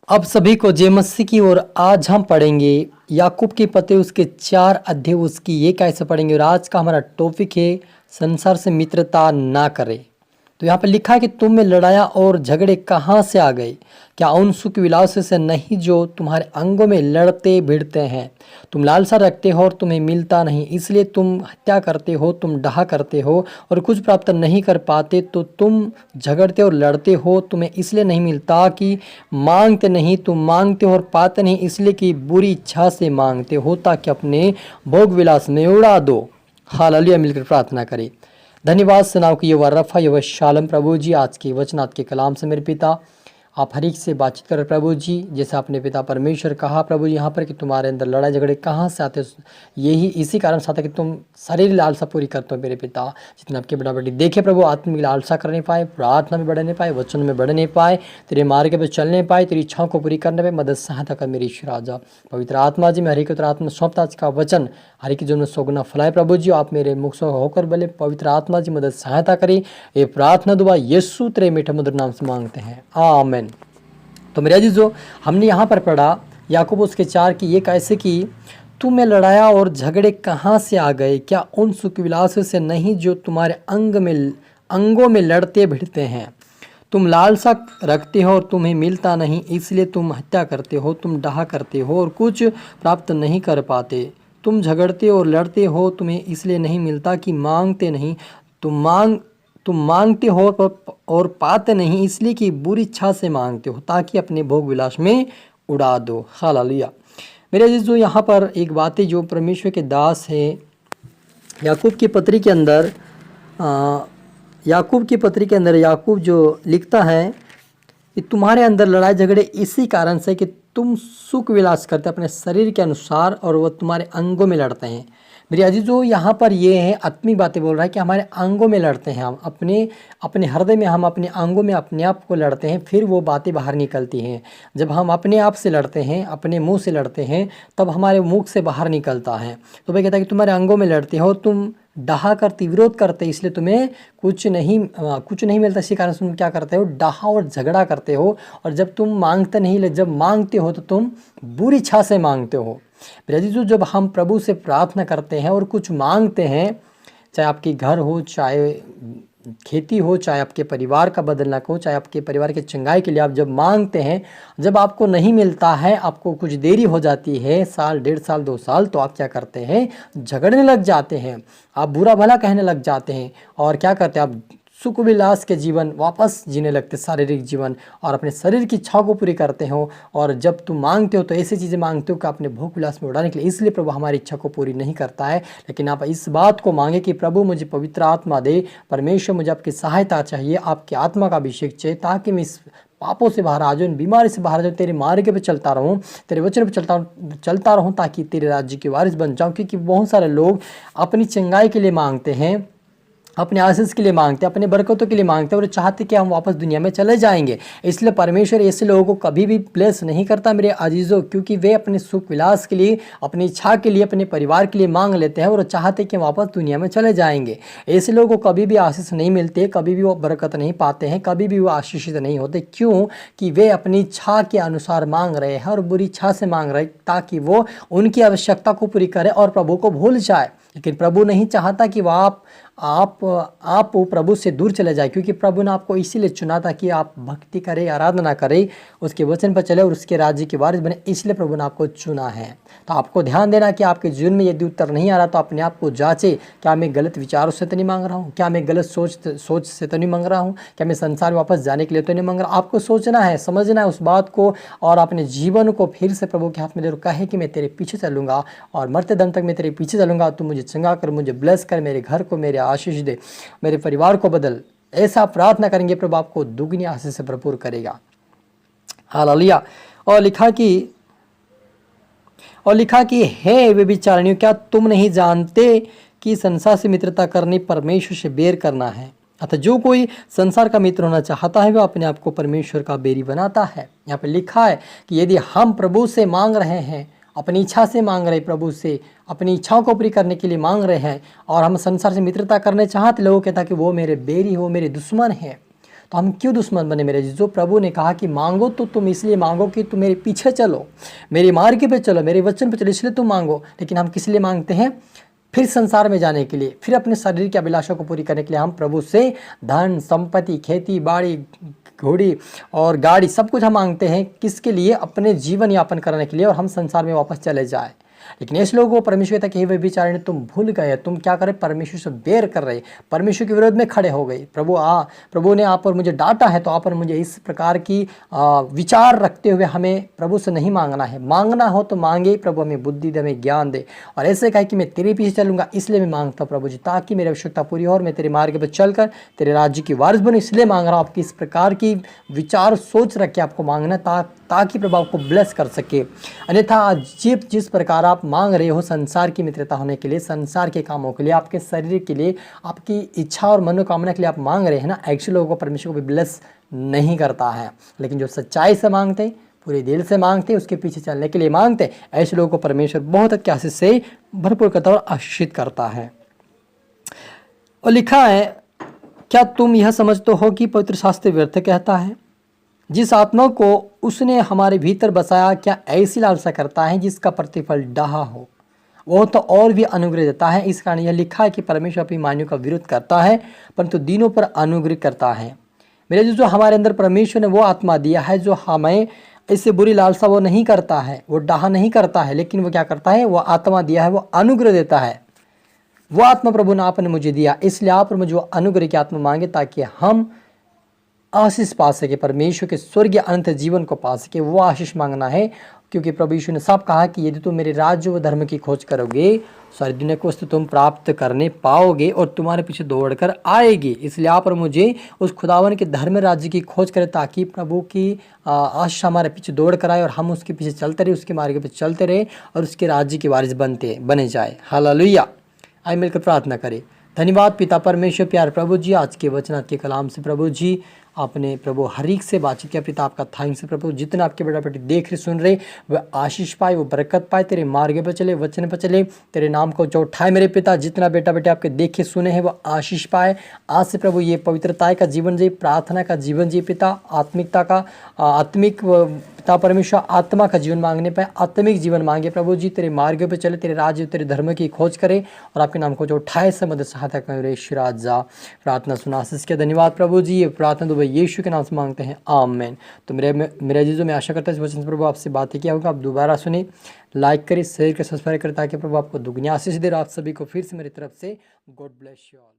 अब सभी को जय मसीह की ओर आज हम पढ़ेंगे याकूब के पते उसके 4 अध्याय उसकी ये कैसे पढ़ेंगे। और आज का हमारा टॉपिक है संसार से मित्रता ना करें। तो यहाँ पे लिखा है कि तुम में लड़ाया और झगड़े कहाँ से आ गए? क्या उन सुख विलास से नहीं जो तुम्हारे अंगों में लड़ते भिड़ते हैं? तुम लालसा रखते हो और तुम्हें मिलता नहीं, इसलिए तुम हत्या करते हो, तुम डाह करते हो और कुछ प्राप्त नहीं कर पाते। तो तुम झगड़ते और लड़ते हो, तुम्हें इसलिए नहीं मिलता कि मांगते नहीं। तुम मांगते हो और पाते नहीं, इसलिए कि बुरी इच्छा से मांगते हो ताकि अपने भोग विलास में उड़ा दो। हालेलुया। मिलकर प्रार्थना करें। धन्यवाद सुनाओ कि ये रफ़ा ये शालम प्रभु जी, आज के वचन आज के कलाम से मेरे पिता आप हर एक से बातचीत करें प्रभु जी। जैसे अपने पिता परमेश्वर कहा प्रभु जी यहाँ पर कि तुम्हारे अंदर लड़ाई झगड़े कहाँ से आते, यही इसी कारण से आता कि तुम शरीर लालसा पूरी करते हो मेरे पिता। जितने आपके बड़ा बेटी देखे प्रभु आत्मिक लालसा कर नहीं पाए, प्रार्थना में बढ़ नहीं पाए, वचन में बढ़ नहीं पाए, तेरे मार्ग पे चल नहीं पाए, तेरी इच्छाओं को पूरी करने में मदद सहायता कर मेरी ईश्वर राजा। पवित्र आत्मा जी मैं हर एक आत्मा सौंपता आज का वचन हर एक जो में सोगना फैलाए प्रभु जी। आप मेरे मुख से होकर बोले पवित्र आत्मा जी मदद सहायता करें। ये प्रार्थना दुआ यीशु तेरे मीठे मधुर नाम से मांगते हैं, आमीन। तो मेरे अजीजों, हमने यहाँ पर पढ़ा याकूब उसके 4 की ये कैसे की तुम में लड़ाया और झगड़े कहाँ से आ गए? क्या उन सुख विलासों से नहीं जो तुम्हारे अंगों में लड़ते भिड़ते हैं? तुम लालसा रखते हो और तुम्हें मिलता नहीं, इसलिए तुम हत्या करते हो, तुम डाह करते हो और कुछ प्राप्त नहीं कर पाते। तुम झगड़ते और लड़ते हो, तुम्हें इसलिए नहीं मिलता कि मांगते नहीं। तुम मांगते हो और पाते नहीं, इसलिए कि बुरी इच्छा से मांगते हो ताकि अपने भोग विलास में उड़ा दो। हालेलुया। मेरे अजीजों, यहाँ पर एक बात है जो परमेश्वर के दास है याकूब की पत्री के अंदर याकूब जो लिखता है कि तुम्हारे अंदर लड़ाई झगड़े इसी कारण से कि तुम सुख विलास करते अपने शरीर के अनुसार और वह तुम्हारे अंगों में लड़ते हैं। मेरे अजीजों, यहाँ पर ये है आत्मिक बातें बोल रहा है कि हमारे अंगों में लड़ते हैं। हम अपने हृदय में, हम अपने अंगों में अपने आप को लड़ते हैं, फिर वो बातें बाहर निकलती हैं। जब हम अपने आप से लड़ते हैं, अपने मुंह से लड़ते हैं, तब हमारे मुख से बाहर निकलता है। तो मैं कहता है कि तुम्हारे अंगों में लड़ते हो, तुम डाहा करते, विरोध करते, इसलिए तुम्हें कुछ नहीं मिलता। इसी कारण तुम क्या करते हो? डाहा और झगड़ा करते हो। और जब तुम मांगते नहीं, जब मांगते हो तो तुम बुरी इच्छा से मांगते हो। मेरे अजीजों, जब हम प्रभु से प्रार्थना करते हैं और कुछ मांगते हैं, चाहे आपके घर हो, चाहे खेती हो, चाहे आपके परिवार का बदलना हो, चाहे आपके परिवार के चंगाई के लिए आप जब मांगते हैं, जब आपको नहीं मिलता है, आपको कुछ देरी हो जाती है, साल, 1.5 साल, 2 साल, तो आप क्या करते हैं? झगड़ने लग जाते हैं, आप बुरा भला कहने लग जाते हैं और क्या करते हैं? आप सुख विलास के जीवन वापस जीने लगते, शारीरिक जीवन, और अपने शरीर की इच्छाओं को पूरी करते हो। और जब तुम मांगते हो तो ऐसी चीज़ें मांगते हो कि अपने भोग विलास में उड़ाने के लिए, इसलिए प्रभु हमारी इच्छा को पूरी नहीं करता है। लेकिन आप इस बात को मांगे कि प्रभु मुझे पवित्र आत्मा दे, परमेश्वर मुझे आपकी सहायता चाहिए, आपकी आत्मा का अभिषेक चाहिए, ताकि मैं इस पापों से बाहर आ जाऊँ, बीमारी से बाहर आ जाऊँ, तेरे मार्ग पे चलता रहूँ, तेरे वचन पे चलता रहूँ, ताकि तेरे राज्य के वारिस बन जाऊँ। क्योंकि बहुत सारे लोग अपनी चंगाई के लिए मांगते हैं, अपने आशीष के लिए मांगते हैं, अपने बरकतों के लिए मांगते हैं और चाहते कि हम वापस दुनिया में चले जाएंगे। इसलिए परमेश्वर ऐसे लोगों को कभी भी ब्लेस नहीं करता मेरे अजीजों, क्योंकि वे अपने सुख विलास के लिए, अपनी इच्छा के लिए, अपने परिवार के लिए मांग लेते हैं और चाहते कि वापस दुनिया में चले जाएंगे। ऐसे लोगों को कभी भी आशीष नहीं मिलते, कभी भी वो बरकत नहीं पाते हैं, कभी भी वो आशीषित नहीं होते। क्यों? कि वे अपनी इच्छा के अनुसार मांग रहे हैं और बुरी इच्छा से मांग रहे हैं, ताकि वो उनकी आवश्यकता को पूरी करें और प्रभु को भूल जाए। लेकिन प्रभु नहीं चाहता कि वह आप वो प्रभु से दूर चले जाए, क्योंकि प्रभु ने आपको इसीलिए चुना था कि आप भक्ति करें, आराधना करें, उसके वचन पर चले और उसके राज्य के वारिस बने। इसलिए प्रभु ने आपको चुना है। तो आपको ध्यान देना कि आपके जीवन में यदि उत्तर नहीं आ रहा तो अपने आप को जांचे, क्या मैं गलत विचारों से तो नहीं मांग रहा हूँ? क्या मैं गलत सोच से तो नहीं मांग रहा हूँ? क्या मैं संसार में वापस जाने के लिए तो नहीं मांग रहा? आपको सोचना है, समझना है उस बात को और अपने जीवन को फिर से प्रभु के हाथ में दे। कहे कि मैं तेरे पीछे चलूँगा और मरते दम तक मैं तेरे पीछे चलूँगा, तू मुझे चंगा कर, मुझे ब्लेस कर, मेरे घर को मेरे आशीष दे, मेरे परिवार को बदल। ऐसा प्रार्थना करेंगे, प्रभु आपको दुगनी आशीष से भरपूर करेगा। हालेलुया। और लिखा कि हे व्यभिचारिणियों, क्या तुम नहीं जानते कि संसार से मित्रता करनी परमेश्वर से बैर करना है? अतः जो कोई संसार का मित्र होना चाहता है वह अपने आप को परमेश्वर का बैरी बनाता है। यहाँ पे लिखा है कि यदि हम प्रभु से मांग रहे हैं, अपनी इच्छा से मांग रहे, प्रभु से अपनी इच्छाओं को पूरी करने के लिए मांग रहे हैं, और हम संसार से मित्रता करने चाहते, लोगों कहता कि वो मेरे बैरी हो, मेरे दुश्मन है, तो हम क्यों दुश्मन बने मेरे जो प्रभु ने कहा कि मांगो तो तुम इसलिए मांगो कि तुम मेरे पीछे चलो, मेरे मार्ग पे चलो, मेरे वचन पे चलो, इसलिए तुम मांगो। लेकिन हम किस लिए मांगते हैं? फिर संसार में जाने के लिए, फिर अपने शरीर की अभिलाषा को पूरी करने के लिए हम प्रभु से धन संपत्ति, खेती बाड़ी, घोड़ी और गाड़ी सब कुछ हम मांगते हैं। किसके लिए? अपने जीवन यापन करने के लिए, और हम संसार में वापस चले जाए। लेकिन ऐसे लोगों को परमेश्वर कहता है कि वे बेचारे ने तुम भूल गए, तुम क्या कर रहे? परमेश्वर से बैर कर रहे, परमेश्वर के विरोध में खड़े हो गए। प्रभु ने आप पर मुझे डांटा है, तो आप पर मुझे इस प्रकार की विचार रखते हुए हमें प्रभु से नहीं मांगना है। मांगना हो तो मांगे, प्रभु हमें बुद्धि दे, हमें ज्ञान दे, और ऐसे कहे कि मैं तेरे पीछे चलूंगा, इसलिए मैं मांगता हूँ प्रभु जी, ताकि मेरी आवश्यकता पूरी हो और मैं तेरे मार्ग पर चलकर तेरे राज्य की वारिस बनूं। इसलिए मांग रहा हूँ। आपकी इस प्रकार की विचार सोच रख के आपको मांगना, ताकि प्रभु आपको ब्लेस कर सके। अन्यथा आज जिस प्रकार आप मांग रहे हो संसार की मित्रता होने के लिए, संसार के कामों के लिए, आपके शरीर के लिए, आपकी इच्छा और मनोकामना के लिए आप मांग रहे हैं ना, एक्चुअली लोगों को परमेश्वर को भी ब्लेस नहीं करता है। लेकिन जो सच्चाई से मांगते, पूरे दिल से मांगते, उसके पीछे चलने के लिए मांगते, ऐसे लोगों को परमेश्वर बहुत अच्छे आशीष से भरपूर करता है और आशीषित करता है। और लिखा है, क्या तुम यह समझते हो कि पवित्र शास्त्र व्यर्थ कहता है? जिस आत्मा को उसने हमारे भीतर बसाया, क्या ऐसी लालसा करता है जिसका प्रतिफल डाहा हो? वो तो और भी अनुग्रह देता है। इस कारण यह लिखा है कि परमेश्वर अपनी मान्यों का विरोध करता है, परंतु दीनों पर अनुग्रह करता है। मेरे जो हमारे अंदर परमेश्वर ने वो आत्मा दिया है, जो हमें इससे बुरी लालसा वो नहीं करता है, वो डाहा नहीं करता है, लेकिन वो क्या करता है? वो आत्मा दिया है, वो अनुग्रह देता है। वो आत्मा प्रभु ने आपने मुझे दिया, इसलिए आप मुझे वो अनुग्रह की आत्मा मांगे, ताकि हम आशीष पा सके, परमेश्वर के स्वर्गीय अनंत जीवन को पा सके। वो आशीष मांगना है, क्योंकि प्रभु यीशु ने साफ कहा कि यदि तुम मेरे राज्य व धर्म की खोज करोगे, सारी दुनिया को वस्तु तुम प्राप्त करने पाओगे और तुम्हारे पीछे दौड़कर आएगी। इसलिए आप और मुझे उस खुदावन के धर्म राज्य की खोज करें, ताकि प्रभु की आशीष हमारे पीछे दौड़ कर आए और हम उसके पीछे चलते रहे, उसके मार्ग पर चलते रहे और उसके राज्य के वारिस बने जाए। हालेलुया। आइए मिलकर प्रार्थना करें। धन्यवाद पिता परमेश्वर, प्यार प्रभु जी, आज के वचन आपके कलाम से प्रभु जी आपने प्रभु हर एक से बातचीत किया। पिता आपका थैंक्स है प्रभु, जितना आपके बेटा बेटी देख रहे सुन रहे, वह आशीष पाए, वो बरकत पाए, तेरे मार्ग पर चले, वचन पर चले, तेरे नाम को जो उठाए मेरे पिता। जितना बेटा बेटे आपके देखे सुने हैं, वो आशीष पाए। आज से प्रभु ये पवित्रता का जीवन जी, प्रार्थना का जीवन जी पिता, आत्मिकता का आत्मिक पिता परमेश्वर आत्मा का जीवन मांगने पाए, आत्मिक जीवन मांगे प्रभु जी, तेरे मार्ग पे चले, तेरे राज्य तेरे धर्म की खोज करे और आपके नाम को जो उठाए से मदद सहायता करें। राजा प्रार्थना सुना आशीष के धन्यवाद प्रभु जी। ये प्रार्थना तो भाई यीशु के नाम से मांगते हैं, आमीन। तो मेरे जीजो मैं आशा करता हूँ इस वचन से प्रभु आपसे बातें किया होगा, आप दोबारा सुने, लाइक करें, शेयर करें, सब्सक्राइब करें, ताकि प्रभु आपको दुगनी आशीष दे। आप सभी को फिर से मेरी तरफ से गॉड ब्लेस यू ऑल।